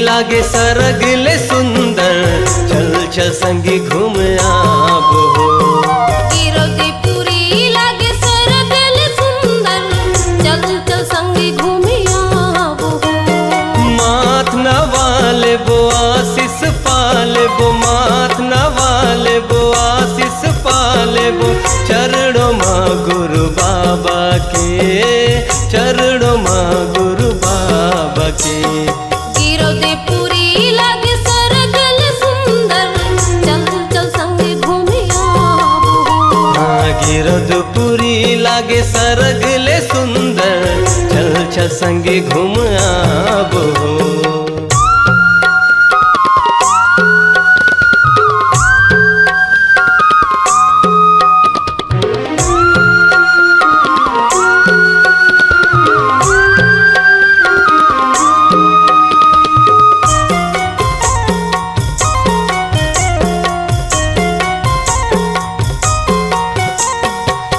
लागे सरगले सुंदर, चल चल संगी घूम आबो। गिरदपुरी लागे सरगले सुंदर, चल चल संगी घूम आबो। माथ नवाले बो आशीष पाले बो, माथ नवाले बो आशीष पाले बो। चरणों माँ गुरु बाबा के, चरणों माँ गुरु बाबा के। गिरदपुरी लागे सरगले सुंदर, चल चल संगे घूम आबो। हाँ गिरदपुरी लागे सरगले सुंदर, चल चल संगे घूम आबो।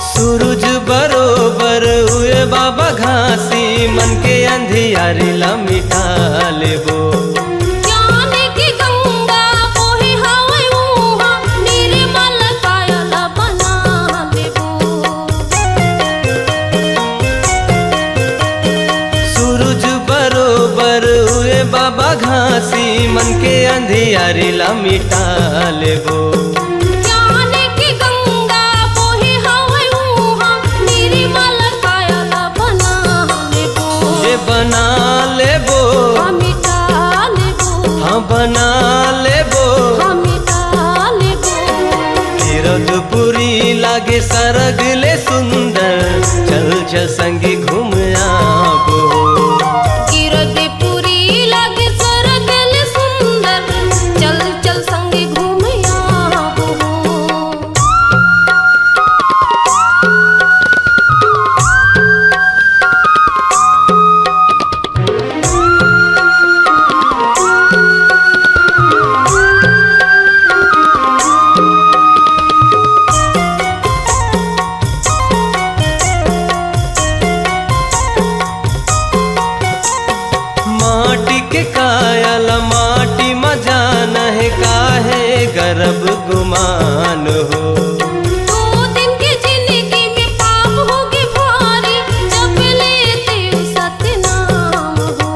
सूरज बरोबर हुए बाबा घासी, मन के अंधियारी ला मिटा लेबो। ज्ञान की गंगा बोहे हवे उहा, निर्मल कायल बना लेबो। सूरज बरोबर हुए बाबा घासी, मन के अंधियारी ला मिटा लेबो। ज्ञान की गंगा बोहे हवे उहा, निर्मल कायल बना लेबो। ये बना लेबो, मिटा लेबो, हाँ बना लेबो। मिटा लेबो। गिरदपुरी लागे सरगले सुंदर, चल चल संगी घूम आबो। गिरदपुरी लागे सरगले सुंदर, चल चल संगे घूम आबो। माटी के कायल माटी मजान है, काहे गर्भ गुमान हो। दो दिन की जिंदगी में पाप होगी भारी, जब लेते हो सतनाम हो।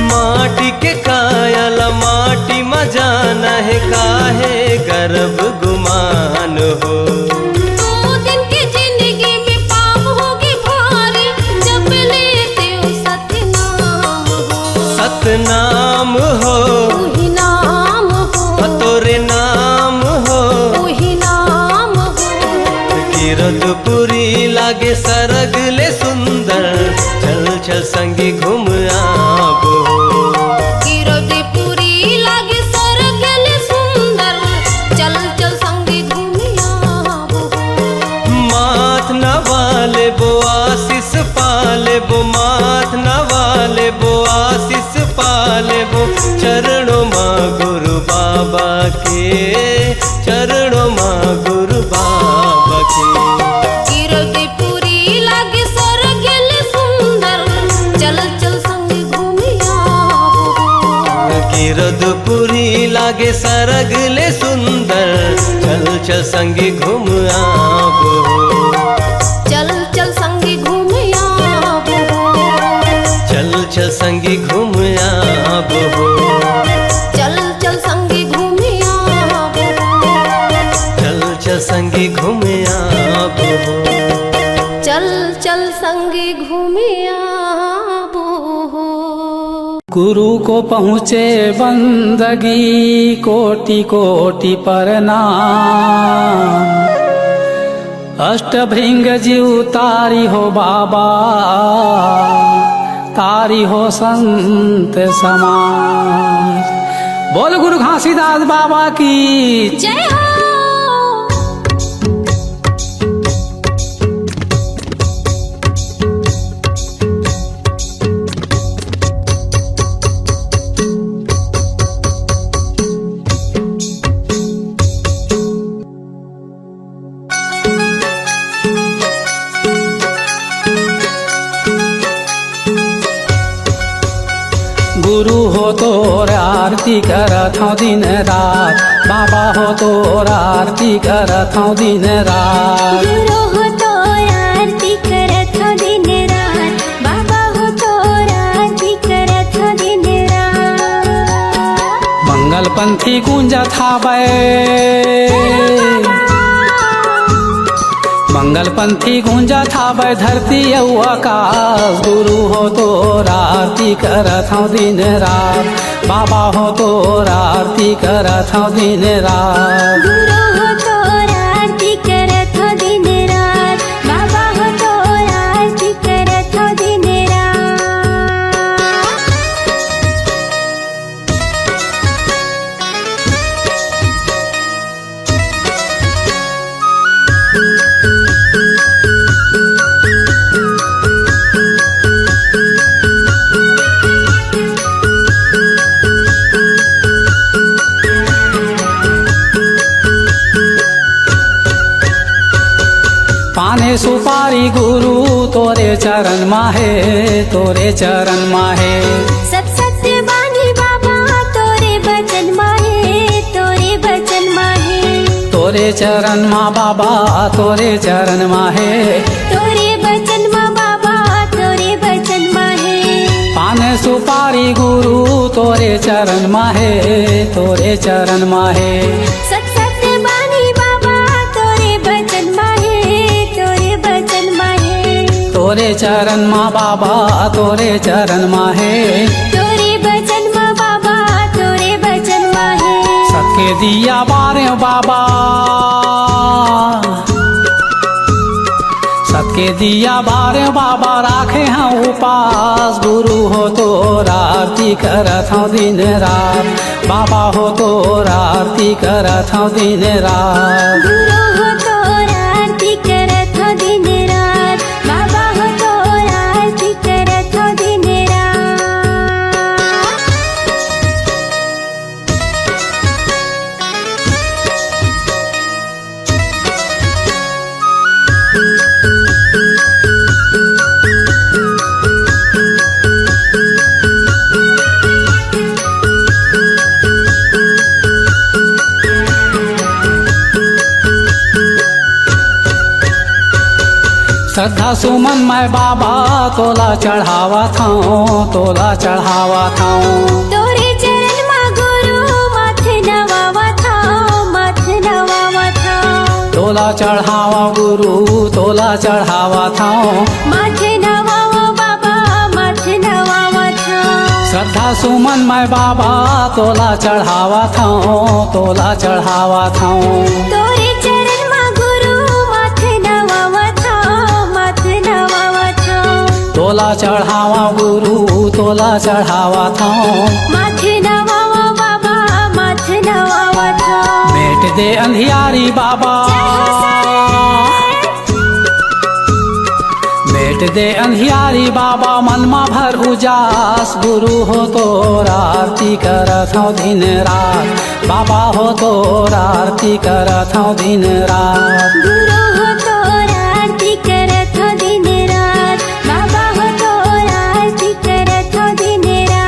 माटी के कायल माटी मजान है, काहे गर्भ गुमान हो। दो दिन की जिंदगी में पाप होगी भारी, जब लेते हो सतनाम हो। सतनाम हो, वही नाम हो, तोरे नाम हो। वही नाम हो। गिरदपुरी लागे सरगले सुंदर, चल चल संगी घूम आबो। गिरदपुरी लागे सरगले सुंदर, चल चल संगे घूम आबो। माथ नवाले बो आशीष पाले बो, माथ नवाले बो आशीष पाले बो। चरणों माँ गुरु बाबा के, चरणों माँ गुरु बाबा के। गिरदपुरी लागे सरगले सुंदर, चल चल संगे घूम आबो। गिरदपुरी लागे सरगले सुंदर, चल चल संगी घूम आबो। चल चल संगे घूम आबो। चल चल संगी घूम आबो। चल चल संगे घूम आबो। चल चल संगी घूम आबो। चल चल संगे घूम आबो। गुरु को पहुँचे बंदगी कोटि कोटि प्रणाम। अष्टभृंग जीव तारी हो बाबा, तारी हो संत समाज। बोल गुरु घासीदास बाबा की जय हो। गुरु हो तोर आरती करत हूँ दिन रात, बाबा हो तोर आरती करत हूँ दिन रात। गुरु हो तोर आरती करत हो दिन रात, बाबा हो तोर आरती करत हो दिन रात। मंगल पंथी गूंजत हावै, मंगल पंथी गूंजत हावै धरती अउ आकाश। गुरु हो तोर आरती करत हूँ दिन रात, बाबा हो तोर आरती करत हूँ दिन रात। गुरु हो तोर आरती करत हो दिन रात, बाबा हो तोर आरती करत हो दिन रात। पाने सुपारी गुरु तोरे चरण माहे, तोरे चरण माहे। सब सत्य बानी बाबा तोरे बचन माहे, तोरे बचन माहे। तोरे चरण मा बाबा, तोरे चरण माहे। तोरे बचन मा बाबा, तोरे बचन माहे। पाने सुपारी गुरु तोरे चरण माहे, तोरे चरण माहे। सब सत्य बानी बाबा तोरे बचन माहे, तोरे बचन माहे। तोरे चरण मा बाबा, तोरे चरण माहे। तोरे बचन मा बाबा, तोरे बचन माहे। सबके दिया बारे बाबा, सबके दिया बारे बाबा राखे हैं उपास। गुरु हो तोर आरती करत हूँ दिन रात, बाबा हो तोर आरती करत हूँ दिन रात। गुरु हो तोर आरती करत हो दिन रात, बाबा हो तोर आरती करत हो दिन रात। श्रद्धा सुमन मैं बाबा तोला चढ़ावा था, तोला चढ़ावा था। तोरे चरण मा गुरु माथे नवावा था, माथे नवावा था। तोला चढ़ावा गुरु, तोला चढ़ावा था। माथे नवावा बाबा, माथे नवावा था। श्रद्धा सुमन मैं बाबा तोला चढ़ावा था, तोला चढ़ावा था। तोरे चरण मा गुरु माथे नवावा था, माथे नवावा था। तोला चढ़ावा गुरु, तोला चढ़ावा था। माथे नवावा बाबा, माथे नवावा था। मेट दे अंधियारी बाबा, मेट दे अंधियारी बाबा मनमा भर उजास। गुरु हो तोर आरती करत हूँ दिन रात, बाबा हो तोर आरती करत हूँ दिन रात। गुरु हो तोर आरती करत हो दिन रात, बाबा हो तोर आरती करत हो दिन रात।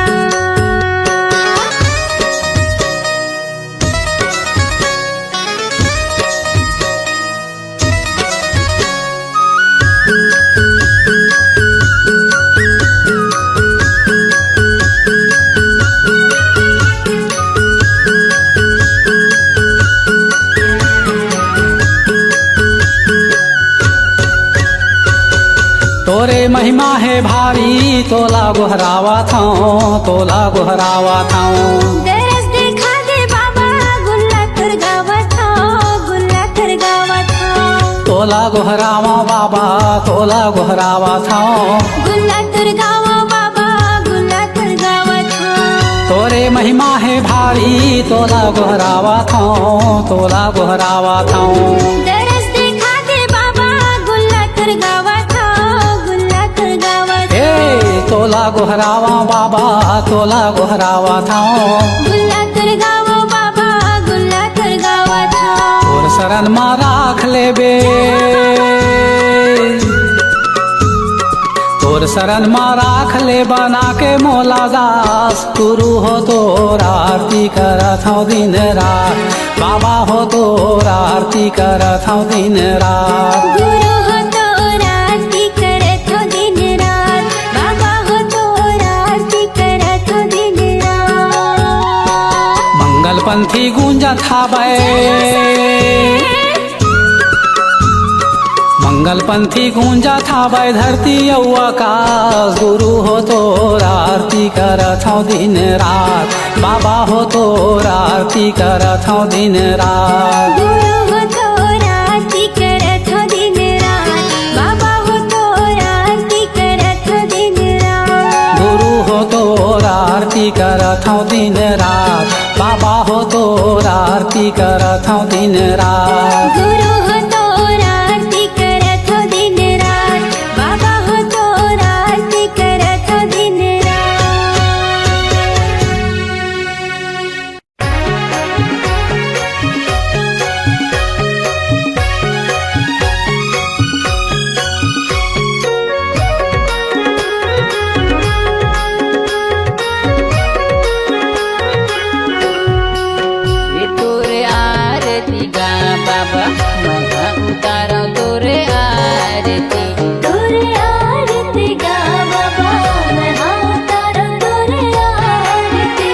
तोरे महिमा है भारी तोला गोहरावा था तोला गोहरावा था दरस देखा दे बाबा गुल्ला कर गावत हो गुल्ला कर गावत हो तोला गोहरावा बाबा तोला गोहरावा था गुल्ला कर गावा बाबा गुल्ला कर गावत हो तोरे महिमा है भारी तोला गोहरावा था तोला गोहरावा था दरस देखा दे बाबा गुल्ला कर गावत हो गुल्ला कर गावत ए तोला गोहरावा बाबा तोला गोहरावा था गुल्ला कर गावा बाबा गुल्ला कर गावत हो तोर शरण मा राख लेबे तोर शरण मा राख ले बना के मोला दास गुरु हो तोर आरती करत हूँ दिन रात बाबा हो तोर आरती करत हूँ दिन रात गुरु हो तोर आरती करत हो दिन रात बाबा हो तोर आरती करत हो दिन रात मंगल पंथी गूंजत हाबै मंगल पंथी गूंजत हाबै धरती औ आकाश गुरु हो तोर आरती करत हूँ दिन रात बाबा हो तोर आरती करत हूँ दिन रात गुरु हो तोर आरती करत हो दिन रात बाबा हो तोर आरती करत हो दिन रात गुरु हो तोर आरती करत हूँ दिन रात बाबा हो तोर आरती करत हूँ दिन रात गुरु हो तोर आरती करत हो दिन रात बाबा हो तोर आरती करत हो दिन ये तोरे आरती गा बाबा मगा उतारो तोरे आरती तोरे आरती गा बाबा मैं उतारो तोरे आरती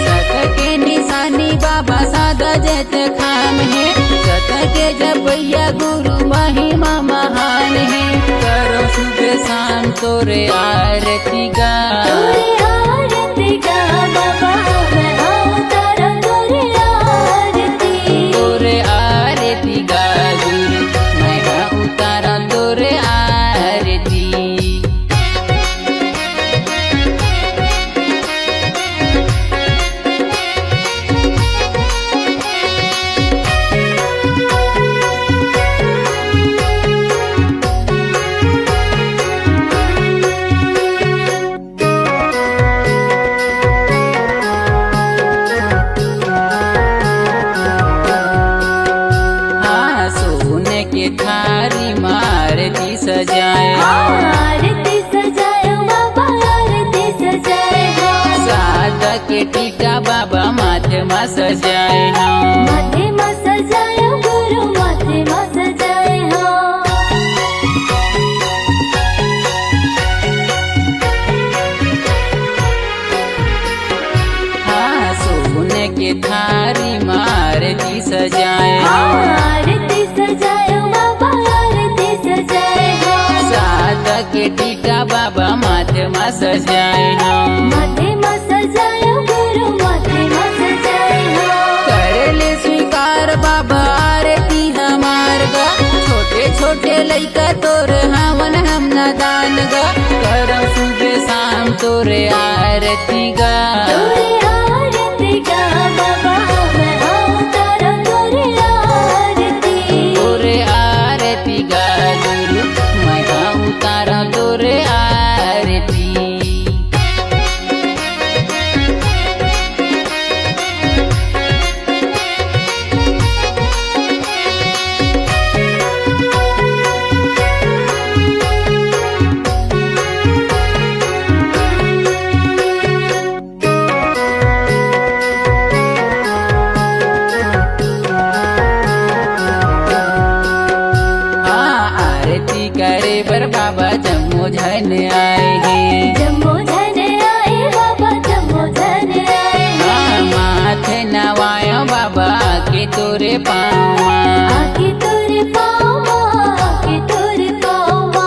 सत के निशानी बाबा सादा जत खान है सत के जपैया गुरु महिमा महान है करो सुबह शाम तोरे आरती गा तोरे आरती गा बाबा मैं उतारो तोरे आरती तोरे आरती गा गुरु मगा उतारो तोरे आरती हाँ सोने के थारी मारती सजाए आरती सजायो बाबा आरती सजाए हो सादा के टीका बाबा माथे मा सजाए हाँ माथे मा सजायो गुरु माथे मा सजाए हो हाँ सोने के थारी मारती सजाए आरती सजायो बाबा आरती सजाए हो सादा के टीका बाबा माथे मा सजाए हाँ माथे मा सजायो गुरु माथे मा सजाए हो कर ले स्वीकार बाबा आरती हमार गा छोटे छोटे लइका तोर हावन हम न दान गा कर सुबह शाम तोरे आरती गा तोरे आरती गा बाबा मैं उतारो तोरे आरती तोरे आरती गा गुरु मगा उतारा तोरे आरती धन आए हैं जम्मो धन आए बाबा जम्मो धन आए हाँ, माथे नवायो बाबा के तोरे पावा आके तोरे पावा आके तोरे पावा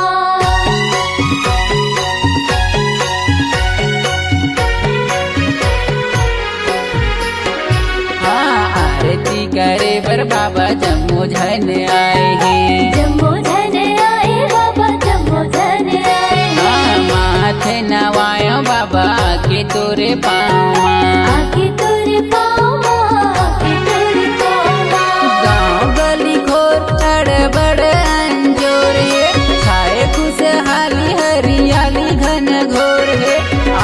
करे बर बाबा जम्मू झन आए हैं। जम्मू धन आए बाबा जम्मू धन आए माथे नवायो बाबा के तोरे पाँव आके तोरे पाँव आके तोरे पाँव गाँव गली घोर अड़बड़ अंजोर है छाए खुशहाली हरियाली घन घोर है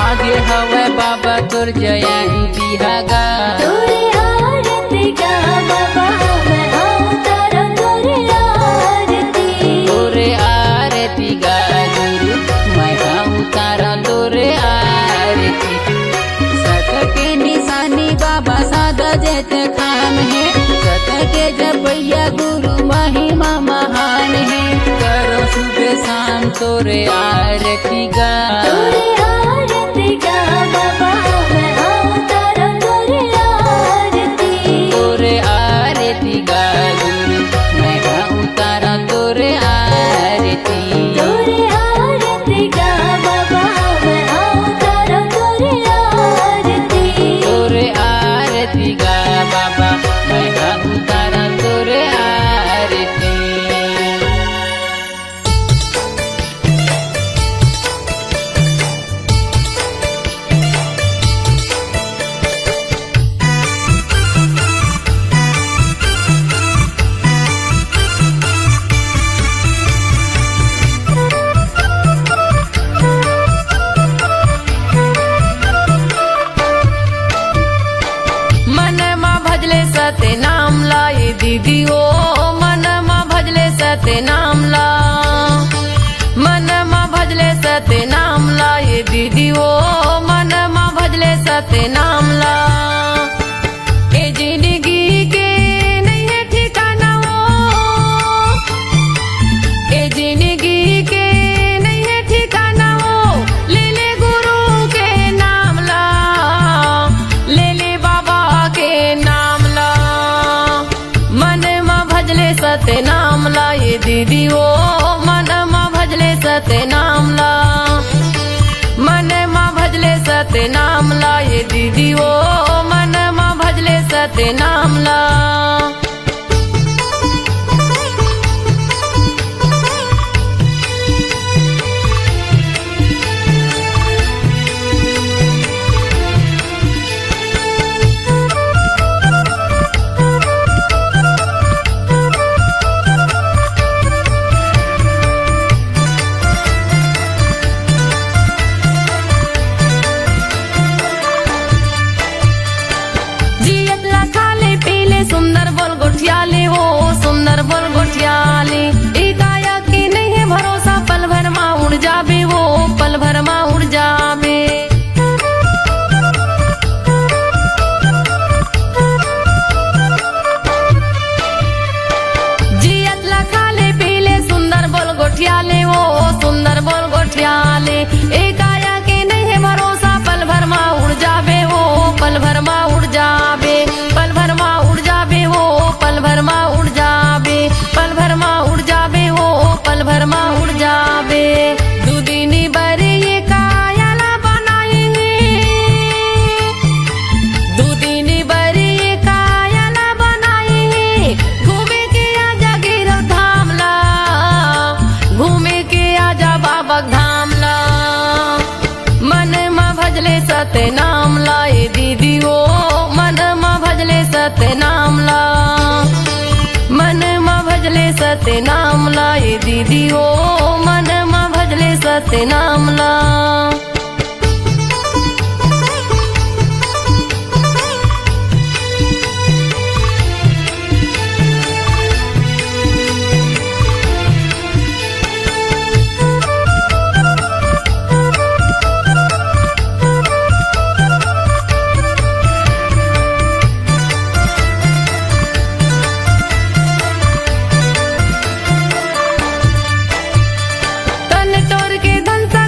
आगे हवे बाबा तोर जयंती हगा तोरे आरती गा बाबा मैं आऊं तारा तोरे आरती तोरे आरती गा गुरु मैं हूँ तारा तोरे आरती सत के निशानी बाबा सादा जैत खान है सत के जपैया गुरु महिमा महान है करो सुबह शाम तोरे आरती गा तोरे आरती गा बाबा मैं आऊं तारा तोरे आरती तोरे आरती गा गुरु मैं हूँ तारा तोरे आरती तोरे आरती गा बाबा मैं आऊं तारा तोरे आरती तोरे आरती गा बाबा मैं हूँ तारा तोरे आरती मन मा भजले सते नाम लाए दीदी ओ मन मा भजले सते नाम ला मन मा भजले सते नाम लाए दीदी ओ मन मा भजले सते नाम ला ए जिंदगी के नहीं है ठिकाना ओ ए जिंदगी के नहीं है ठिकाना ओ ले ले गुरु के नाम ला ले ले बाबा के नाम ला मन मा भजले सते नाम ला ये दीदी ओ मन मा भजले सते नाम ला मन मा भजले सते नाम ला ये दीदी ओ मन मा भजले सते नाम ला जियत ला खाले पीले सुंदर बोल गोठियाले हो सुंदर बोल गोठियाले ई काया की नहीं है भरोसा पल भर मा उड़ जाबे वो पल भर मा उड़ जाबे जियत ला खाले पीले सुंदर बोल गोठियाले हो सुंदर बोल गोठियाले ए काया की नहीं है भरोसा पल भर मा उड़ जाबे वो पल भर मा उड़ जाबे पल भर मा उड़ जाबे वो पल भर मा उड़ जाबे पल भर मा उड़ जाबे वो पल भर मा उड़ जाबे दुदिनी बरे ये कायाला बनाएंगे दुदिनी बरे ये कायाला बनाएंगे घूमे के आजा गिरो धाम ला घूमे के आजा बाबा धाम ला मन मा भजले सते नाम लाए दीदी ओ मन मा भजले सते नाम ला मन मा भजले सते नाम लाए दीदी ओ मन मा भजले सते नाम ला तन तोर के धन सा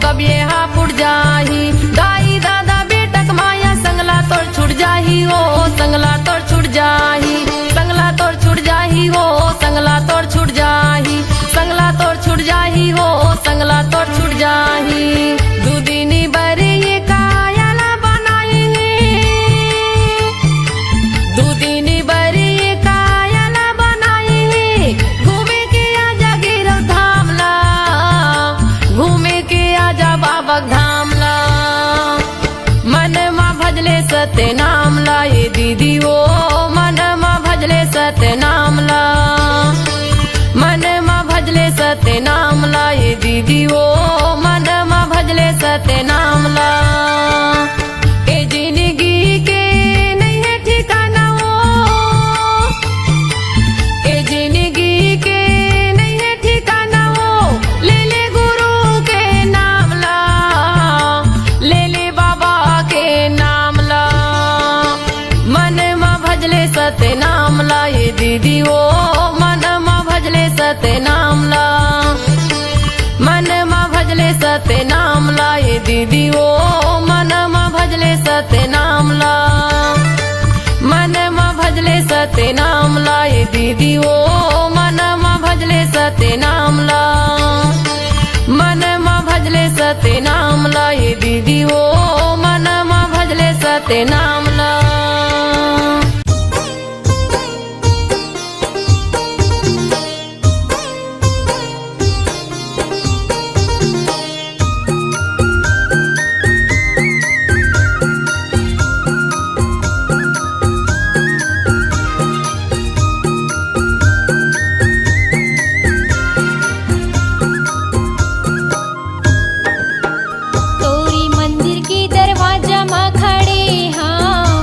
कब ये हाँ फुट जाही दाई दादा बेटक माया संगला तोड़ छुट जाही हो संगला तोड़ छुट जाही संगला तोड़ छुट जाही हो संगला तोड़ छुट जाही संगला तोड़ छुट जाही हो संगला तोड़ छुट जाही दूदिनी बरी ये कायला बनाई दूदिनी बरी ये कायला बनाई घूमे के आजा गिरव धामला घूमे के आजा बाबा धामला मन मा भजले सत्य नाम ला ये दीदी वो मन मा भजले सत्य नाम ला मन मा भजले सत्य नाम ला ये दीदी वो मन मा भजले सत्य नाम ला ए जिंदगी के नहीं है ठिकाना वो ए जिंदगी के नहीं है ठिकाना वो ले ले गुरु के नाम ला ले ले बाबा के नाम ला मन मा भजले सत्य नाम ला ये दीदी वो मन मा भजले सत्य नाम ला मन मा भजले सत्य नाम ला ये दीदी वो मन मा भजले सत्य नाम ला मन मा भजले सत्य नाम ला ये दीदी वो मन मा भजले सत्य नाम ला मन मा भजले सत्य नाम ला ये दीदी वो मन मा भजले सत्य नाम ला तोरी मंदिर के दरवाजा मा खड़े हाँ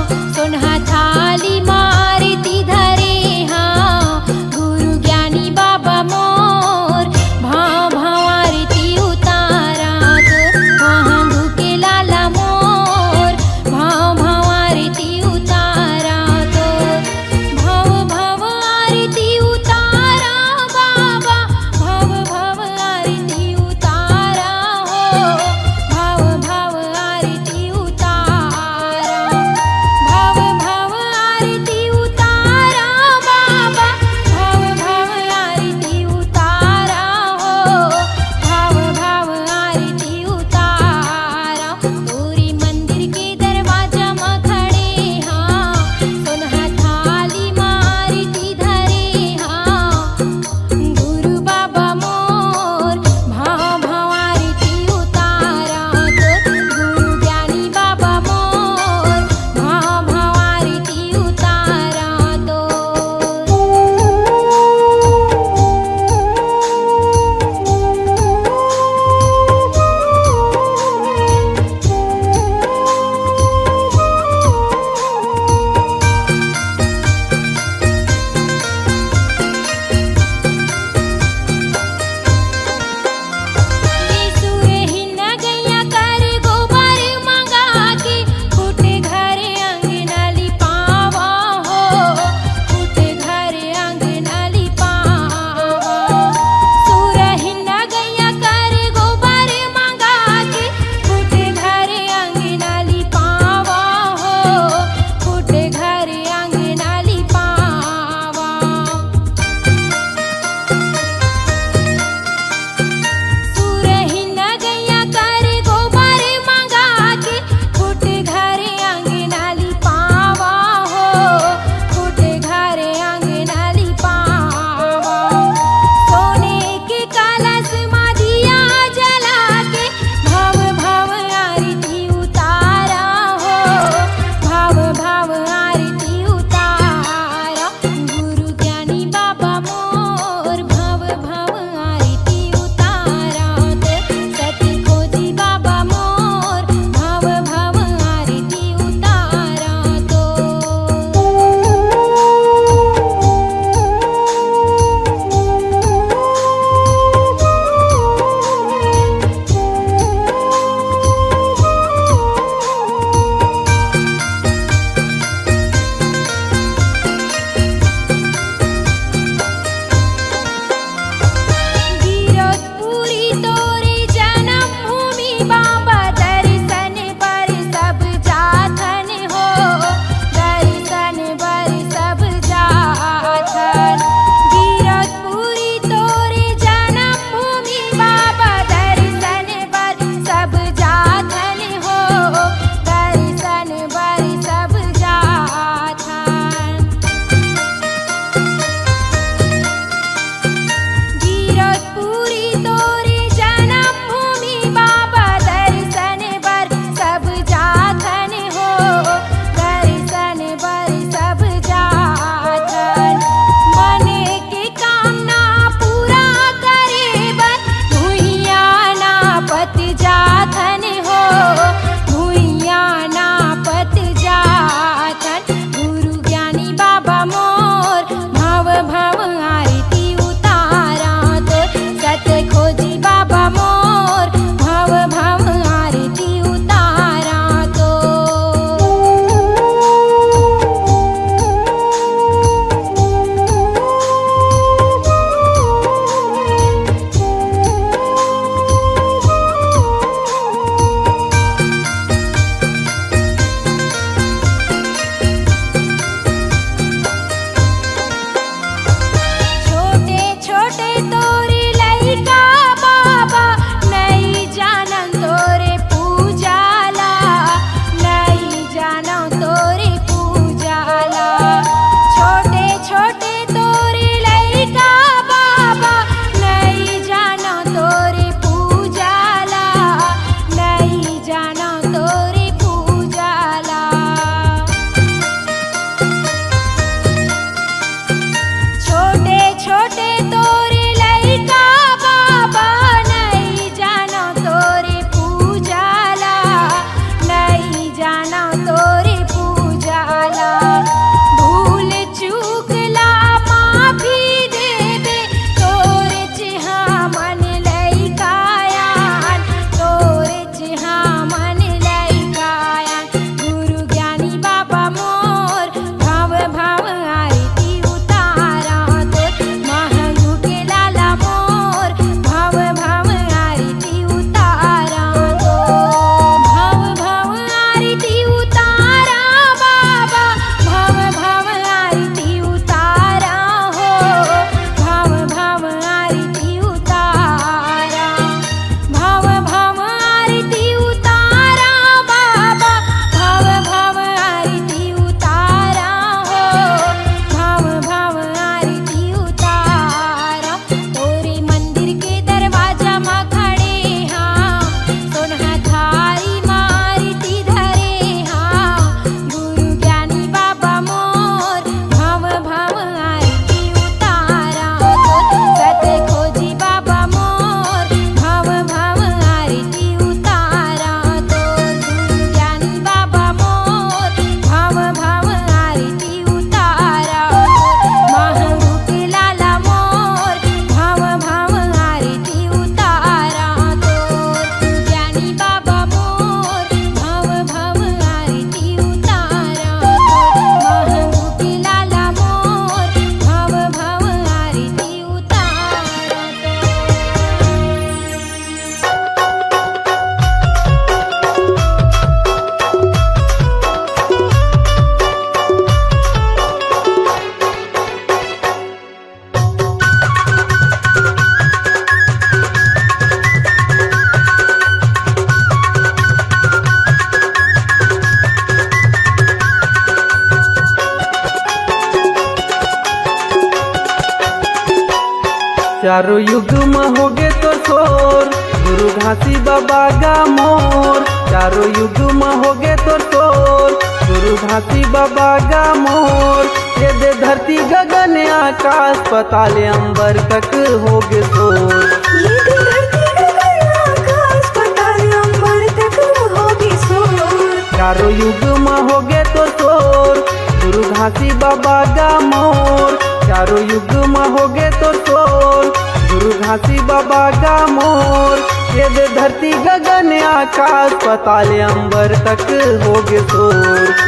चारों युग में होगे तो शोर, गुरु घासी बाबा गा मोर। चारों युग में होगे तो शोर, गुरु घासी बाबा गा मोर। ये दे धरती गगन आकाश पताल अंबर तक होगे शोर। ये तो धरती गगन आकाश पाताल अंबर तक होगी शोर। चारों युग में होगे तो शोर, गुरु घासी बाबा गा मोर। चारों युग में होगे तो शोर, गुरु घासी बाबा गा मोर। ये दे धरती गगन आकाश पताल अंबर तक होगे शोर।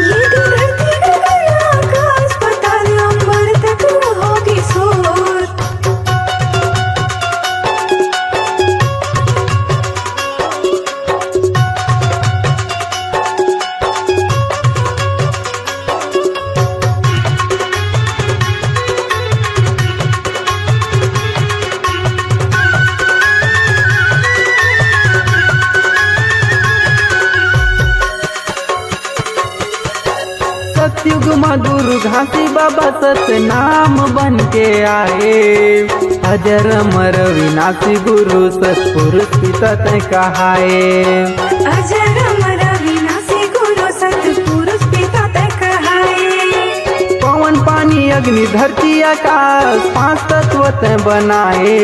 ये तो धरती गगन आकाश पाताल अंबर तक होगी शोर। सतयुग में गुरु घासी बाबा सतनाम बन के आए। अजर अमर विनाशी गुरु सतपुरुष पिता तय कहाए। अजर अमर विनाशी गुरु सतपुरुष पिता तय कहाए। पवन पानी अग्नि धरती आकाश पांच तत्व तय बनाए।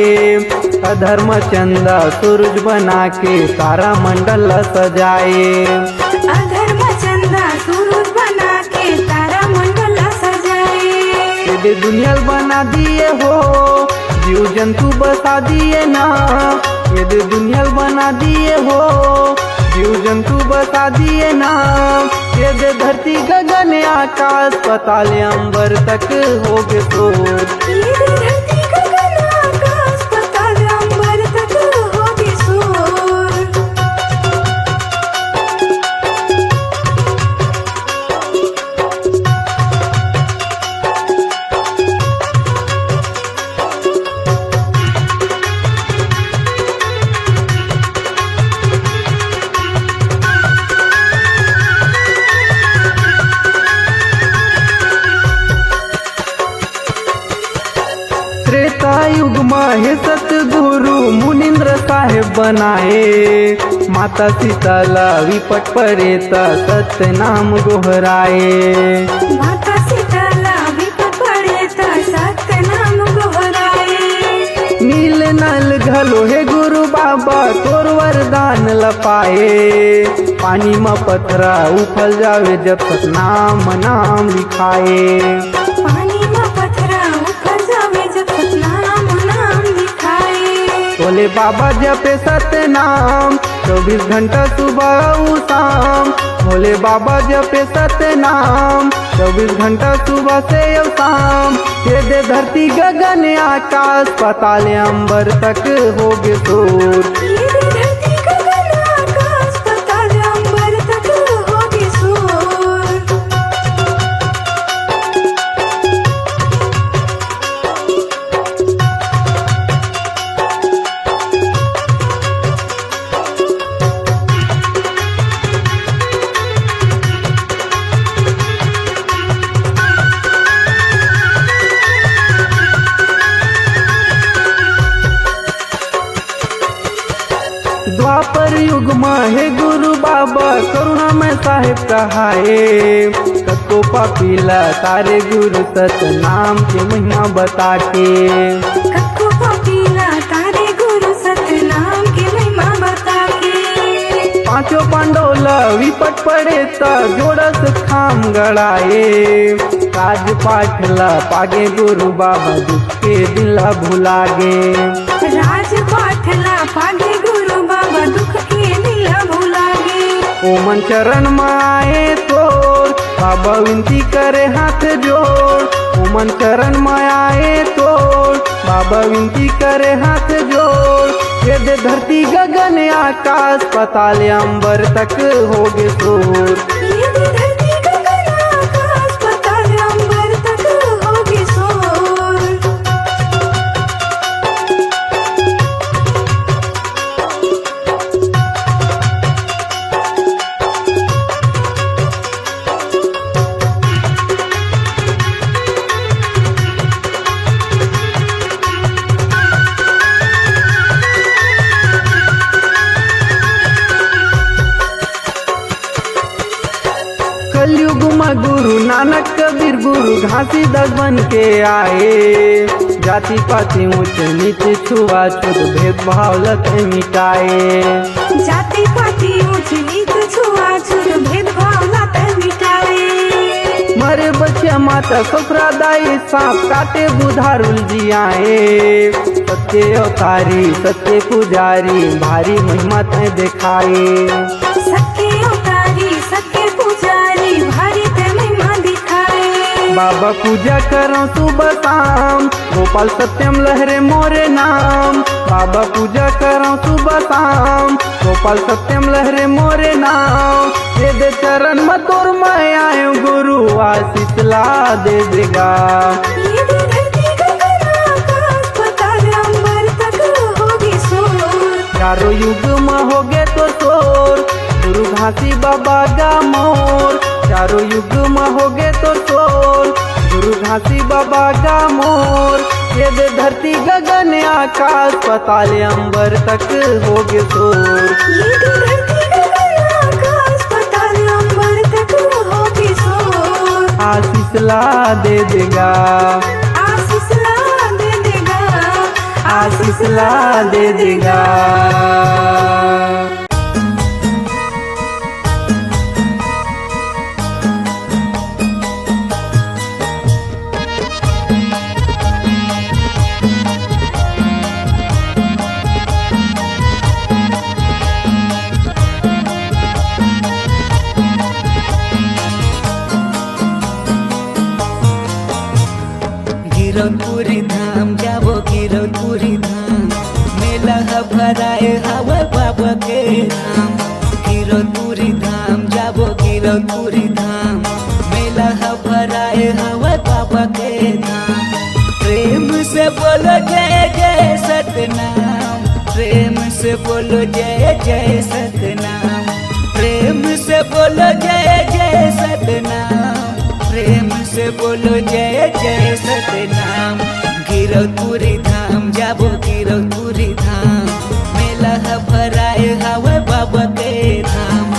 अधर्म चंदा सूरज बना के तारा मंडल सजाए। अधर्म चंदा सूरज बना के तारा मंडल सजाए। ये दुनिया बना दिए हो, जीव जंतु बसा दिए ना। ये दुनिया बना दिए हो, जीव जंतु बसा दिए ना। ये दे धरती गगन आकाश पताल अंबर तक होगे शोर। ये तो धरती गगन आकाश पाताल अंबर तक होगी शोर। त्रेता युग में हे सतगुरु मुनिंद्र साहेब बनाए। माता सीताला विपट परेता सत्य नाम गोहराए। माता सीताला विपत पड़े ता सत्य नाम गोहराए। नील नल घलो हे गुरु बाबा तोर वरदान लपाए। पानी में पथरा उफल जावे जब तक नाम नाम लिखाए। पानी में पथरा उखड़ जावे जब तक नाम नाम लिखाए। बोले बाबा जपे सत्य नाम 24 घंटा सुबह उ शाम। भोले बाबा जपे सत्य नाम 24 घंटा सुबह से और शाम। ये दे धरती गगन आकाश पताल अंबर तक होगे शोर। ये तो धरती गगन आकाश पाताल अंबर तक होगी शोर। द्वापर युग में हे गुरु बाबा करुणा में साहेब कहाए। कतो पापीला तारे गुरु सत नाम के महिमा बता के। कक्को पपीला तारे गुरु सत्य नाम की महिमा बता के। पांचों पांडोला विपट पड़े ता जोड़स खाम गड़ाए। राज पाठला पागे गुरु बाबा दुख के दिला भुलागे। राज पाठला पागे गुरु बाबा दुख के दिला भुलागे। ओमन चरण में आए तोर बाबा विनती करे हाथ जोड़। ओमन चरण में आए तोर बाबा विनती करे हाथ जोड़। ये दे धरती गगन आकाश पताल अंबर तक होगे शोर। ये तो धरती गगन आकाश पाताल अंबर तक होगी शोर। कलयुग में गुरु नानक कबीर गुरु घासीदास बन के आए। जाति पाति ऊंच नीच छुआछूत भेदभाव लत मिटाए। जाति पाति ऊंच नीच छुआछूत भेदभाव लत मिटाए। मरे बच्चे माता ससुरा दाई सांप काटे बुधारुल जियाए। सत्य अवतारी सत्य पुजारी भारी महिमा ते दिखाए। सत्य अवतारी सत्य पुजारी भारी ते महिमा दिखाए। बाबा पूजा करो सुबह शाम गोपाल सत्यम लहरे मोरे नाम। बाबा पूजा करो सुबह शाम गोपाल सत्यम लहरे मोरे नाम। दे दे चरण में तोर मैं आयो गुरु आशीष ला दे देगा। ये दे धरती गगन आकाश पाताल अंबर तक होगी शोर। चारों युग में होगे तो शोर गुरु घासी बाबा का मोर। चारों युग में होगे तो शोर गुरु घासी बाबा का मोर। ये दे धरती गगन आकाश पाताल अंबर तक होगे शोर। ये दे धरती गगन आकाश पाताल अंबर तक होगी शोर। आशीष ला दे देगा। आशीष ला दे देगा। आशीष ला दे देगा। गिरौदपुरी धाम जाबो गिरौदपुरी धाम मेला भराए हवा बाबा के धाम। गिरौदपुरी धाम जाबो गिरौदपुरी धाम मेला भराए हवा बाबा के धाम। प्रेम से बोलो जय जय सतनाम। प्रेम से बोलो जय जय सतनाम। प्रेम से बोलो जय जय सतनाम। प्रेम से बोलो जय जय सतनाम। गिरौदपुरी धाम जाबो गिरौदपुरी धाम मेला भराए हवा बाबा के धाम।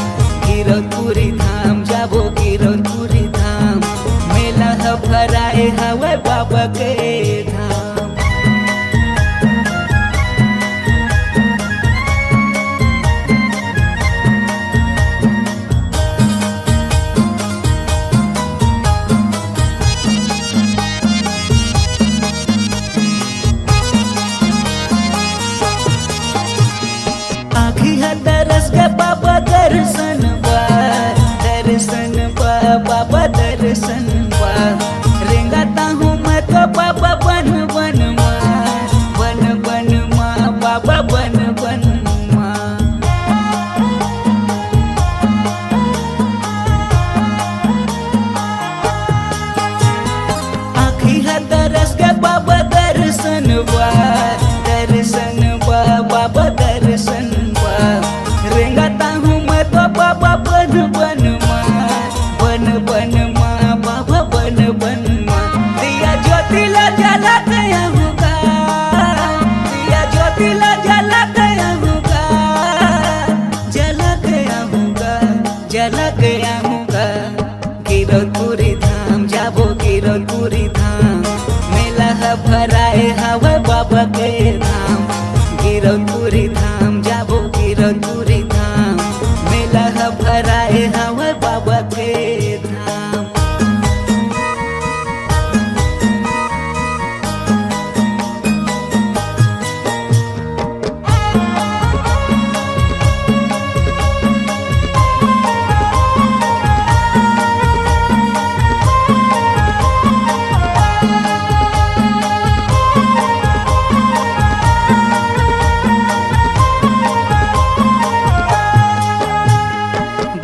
गिरौदपुरी धाम जाबो गिरौदपुरी धाम मेला भराए हवा बाबा के धाम। दरस के बाबा दर्शन बाबा दर्शन रेंगाता हूँ मैं तो बाबा बन बन माँ बाबा बन बन माँ। आँखी है दरस के बाबा दर्शन बाबा दर्शन रेंगाता हूँ मैं तो बाबा बन बन माँ बाबा बन बन माँ। दिया ज्योति ला जला गया होगा। दिया ज्योति ला जला गया होगा। जला गया होगा। जला गया होगा। गिरौदपुरी धाम जाबो गिरौदपुरी धाम मेला भराए हवा बाबा के धाम। गिरौदपुरी धाम जाबो गिरौदपुरी धाम मेला भराए हवा बाबा के धाम।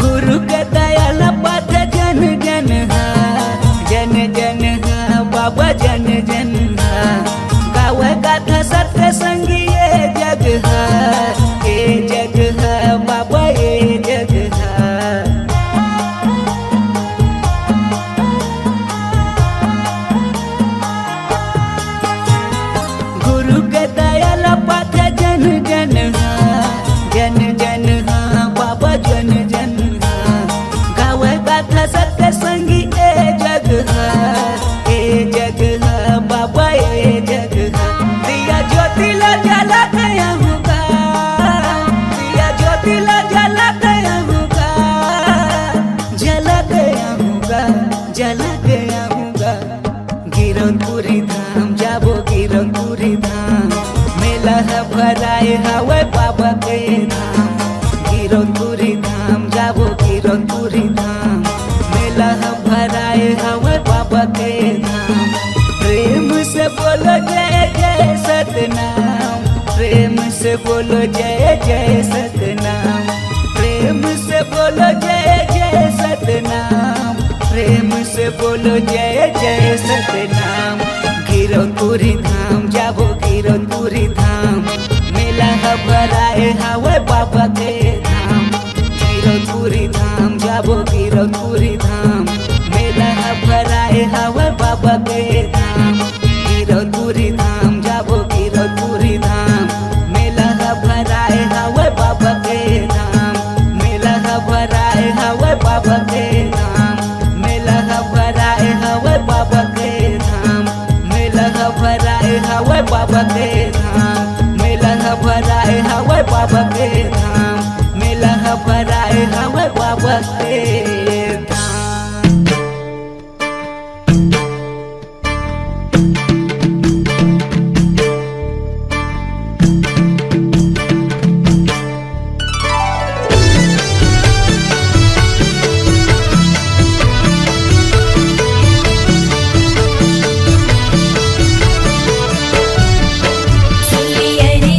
गुरु के तुरी धाम जाबो गिरो तुरी धाम मेला भराए हवे बाबा के धाम प्रेम से बोलो जय जय सतनाम प्रेम से बोलो जय जय सतनाम प्रेम से बोलो जय जय सतनाम प्रेम से बोलो जय जय सतनाम गिरो तुरी धाम जाबो गिरो तुरी धाम मेला भराए हवे बाबा के धाम गिरो तुरी धाम जाबो गिरो तुरी धाम मेला भराए हवे बाबा के धाम गिरो तुरी धाम जाबो गिरो तुरी धाम मेला भराए हवे बाबा के धाम मेला भराए हवे बाबा के धाम मेला भराए हवे बाबा के धाम मेला भराए हवे बाबा के धाम मेला भराए हवे बाबा के धाम मेला भराए हवे बाबा के धाम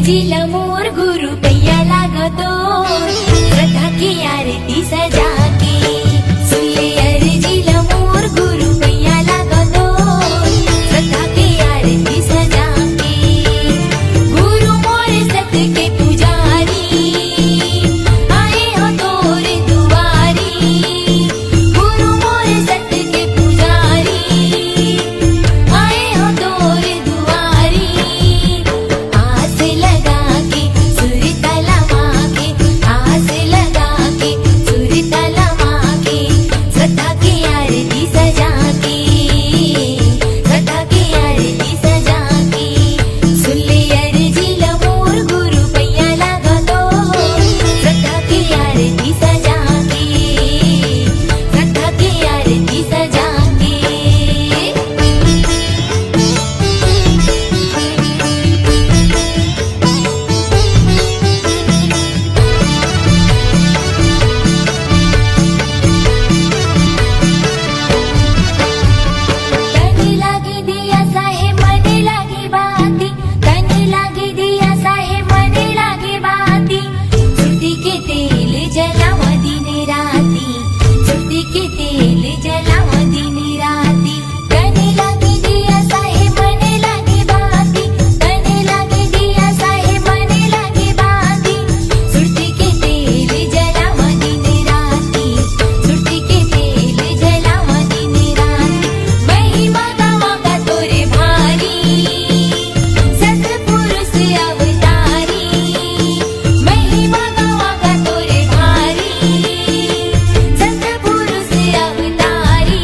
जिला मोर गुरु पैया लागतो श्रद्धा की आरती सजा के सुले जिला मोर गुरु पैया लागतो श्रद्धा की आरती सजा के गुरु मोर सत के पुजारी आए हो तोर दुआरी गुरु मोर सत के पुजारी आए हो तोर दुआरी आस लगा के सुर तलवा के आस लगा के सुर तलवा के श्रद्धा की आरती सजा के श्रद्धा की आरती सजा के सुले जिला मोर गुरु पैया लागतो श्रद्धा की आरती सजा के श्रद्धा की आरती सजा के तनी लागी दिया साहे मने लागी बाती तनी लागी दिया साहे मने लागी बाती सुरती के तेल जलावा दिन राती सुरती के तेल जलावा दिन राती तनी लागी दिया साहे मने लागी बाती तनी लागी दिया साहे मने लागी बाती सुरती के तेल जलावा दिन राती सुरती के तेल जलावा दिन राती महिमा गावा का तोरे भारी सतपुरुष अवतारी महिमा गावा का तोरे भारी सतपुरुष अवतारी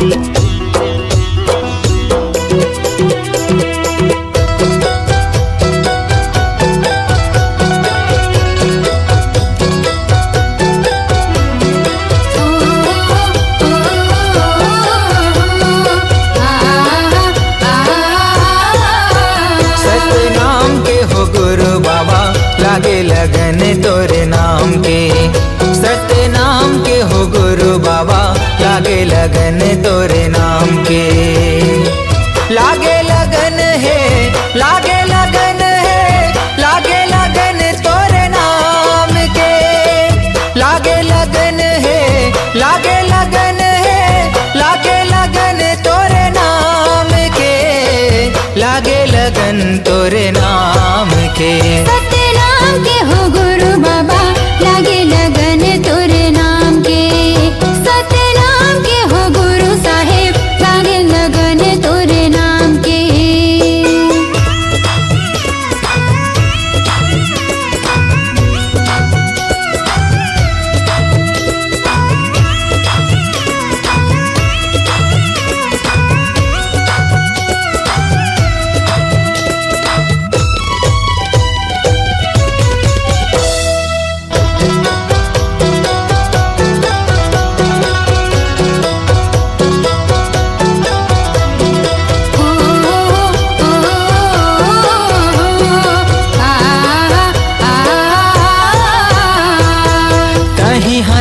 सतनाम के हो गुरु बाबा लागे लगन तोरे नाम के। सतनाम के हो गुरु बाबा लागे लगन तोरे नाम के। लागे लगन है, लागे लगन है, लागे लगन तोरे नाम के। लागे लगन है, लागे लगन है, लागे लगन तोरे नाम के। लागे लगन तोरे नाम के। सतनाम के हो गुरु बाबा लागे लगन तोरे नाम के। सतनाम के हो गुरु साहेब लागे लगन तोरे नाम के।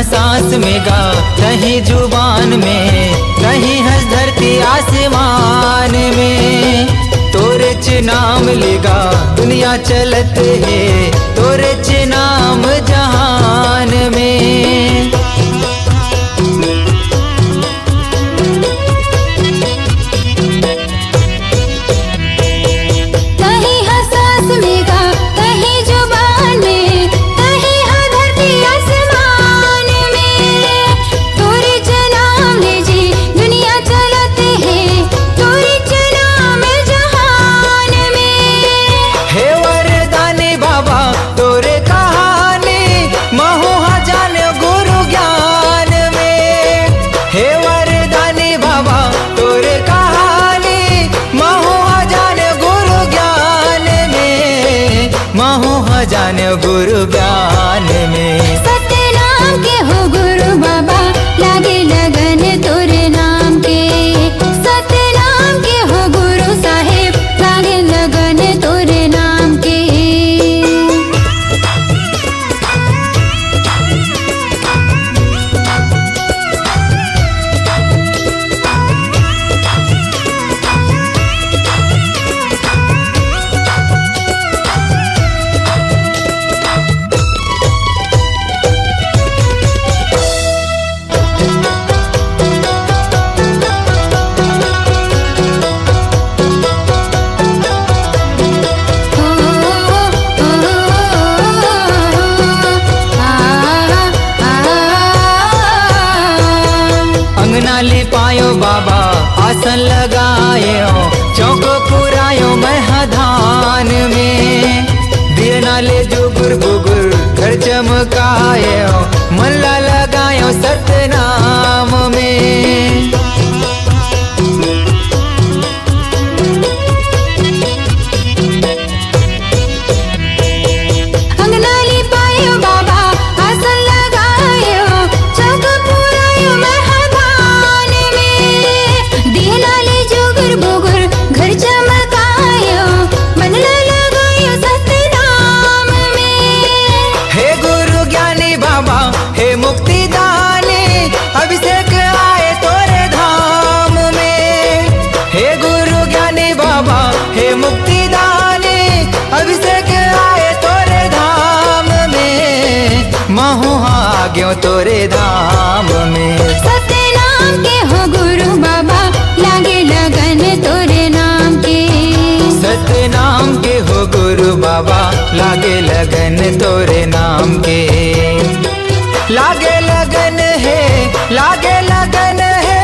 सांस में गा कहीं जुबान में, कहीं हंस धरती आसमान में। तोरे च नाम लेगा दुनिया चलत है, तोरे च नाम जहान में। कहीं हंसास में गा कहीं जुबान में, कहीं हाँ धरती आसमान में। तोरे च नाम ले जी दुनिया चलते है, तोरे च नाम जहान में। हे वरदानी बाबा तोरे कहानी महु जान गुरु ज्ञान में। हे वरदानी बाबा तोरे कहानी महु जान गुरु ज्ञान में। महु जान गुरु ज्ञान में। सतनाम के हो गुरु बाबा लागे लगन तोरे नाम के। सतनाम के हो गुरु साहेब लागे लगन तोरे नाम के। अंगना ले पायो बाबा आसन लगायो, चौक पुरायो महधान में। दिए नाले जुगुर बुगुर घर चमकायो, मल्ला लगायो सतनाम में। अंगना ले पायो बाबा आसन लगायो, चौक पुरायो महधान में। दिए नाले जुगुर बुगुर घर चमकायो, मन लगायो सतनाम में। हे गुरु ज्ञानी बाबा हे मुक्ति दानी अभिषेक आए तोरे धाम में। हे गुरु ज्ञानी बाबा हे मुक्ति दानी अभिषेक आए तोरे धाम में। महु आ गयो तोरे धाम में। सतनाम के हो गुरु बाबा लागे लगन तोरे नाम के। सतनाम के हो गुरु बाबा लागे लगन तोरे नाम के। लागे लगन है, लागे लगन है,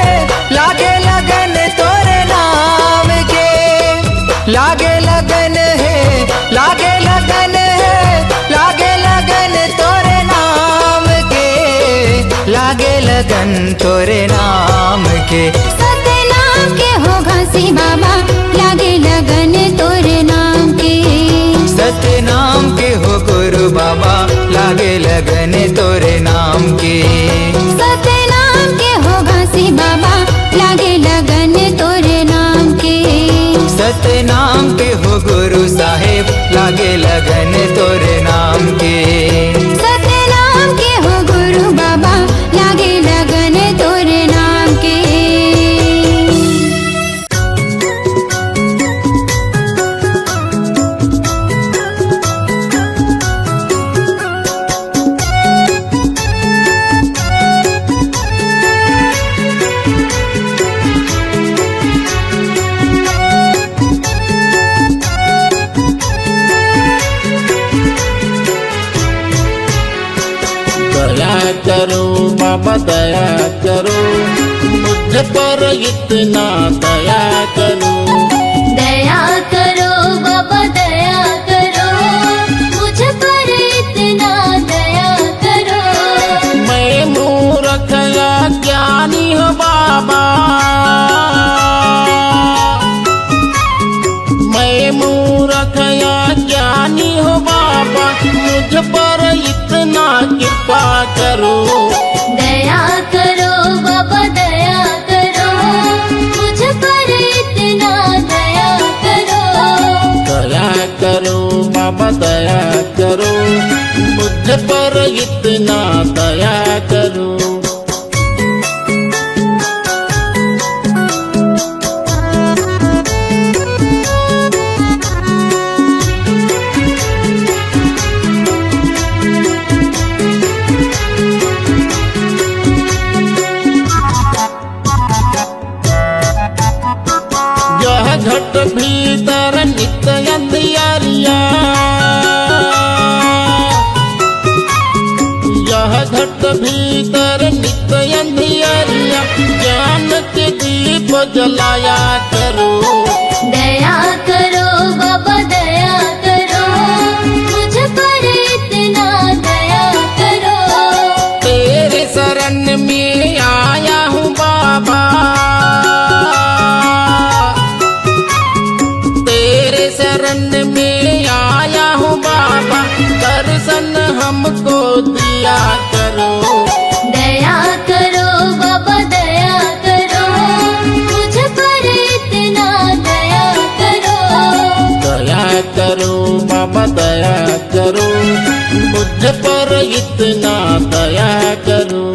लागे लगन तोरे नाम के। लागे लगन है, लागे लगन है, लागे लगन तोरे नाम के। लागे लगन तोरे नाम के। बाबा दया करो, मुझ पर इतना दया करो। दया करो बाबा दया करो, मुझ पर इतना दया करो। मैं मूर्ख या ज्ञानी हो बाबा, मैं मूर्ख या ज्ञानी हो बाबा, मुझ पर इतना कृपा करो। दया करो बाबा दया करो, मुझ पर इतना दया करो। दया करो बाबा दया करो, मुझ पर इतना दया करो। यह घट भीतर नित्य अंधियारिया, यह घट भीतर नित्य अंधियारिया, ज्ञान के दीप जलाया करो। दया करो बाबा दया करो, मुझ पर इतना दया करो। तेरे शरण में आया हूँ बाबा, तेरे शरण में आया हूँ बाबा, दर्शन हमको दिया करो। दया करो बाबा दया करो, मुझ पर इतना दया करो। दया करो बाबा दया करो, मुझ पर इतना दया करो।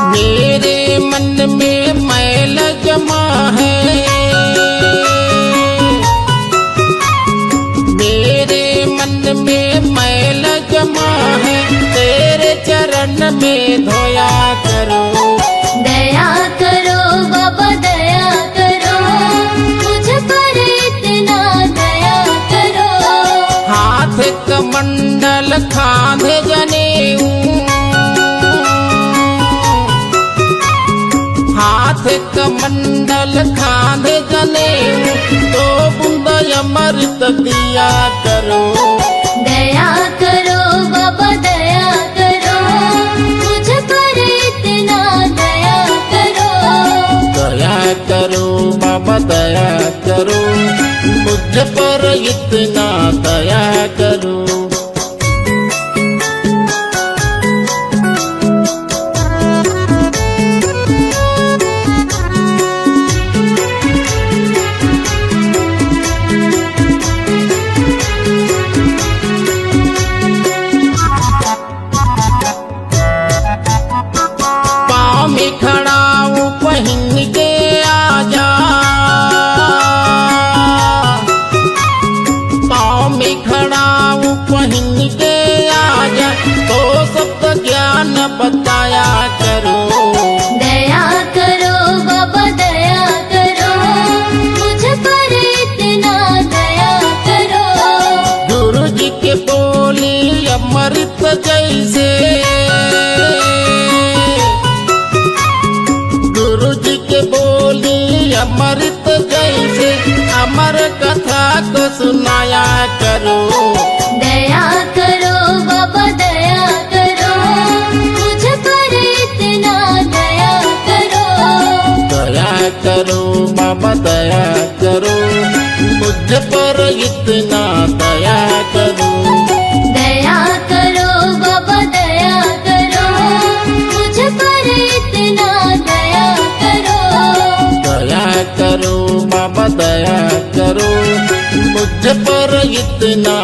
मेरे मन में मैल जमा है, मेरे मन में मैल जमा है, तेरे चरण में धोया करो। दया करो बाबा दया करो, मुझ पर इतना दया करो। हाथ कमंडल खांधे जनेऊ, हाथ कमंडल खांधे जनेऊ, तो बूंद अमृत दिया करो। दया करो बाबा दया करो, मुझ पर इतना दया करो। दया करो बाबा दया करो, मुझ पर इतना दया करो। पाँव में खड़ा हूँ पहन के आजा, पाँव में खड़ा हूँ पहन के आजा, तो सबका ज्ञान बताया करो। दया करो बाबा दया करो, मुझ पर इतना दया करो। गुरु जी के बोली अमृत जैसे, गुरु जी के बोली अमृत जैसे, अमर कथा को सुनाया करो। दया करो बाबा दया करो, मुझ पर इतना दया करो। दया करो बाबा दया करो, मुझ पर इतना दया करो। दया करो बाबा दया करो, मुझ पर इतना दया करो। दया करो बाबा दया करो, मुझ पर इतना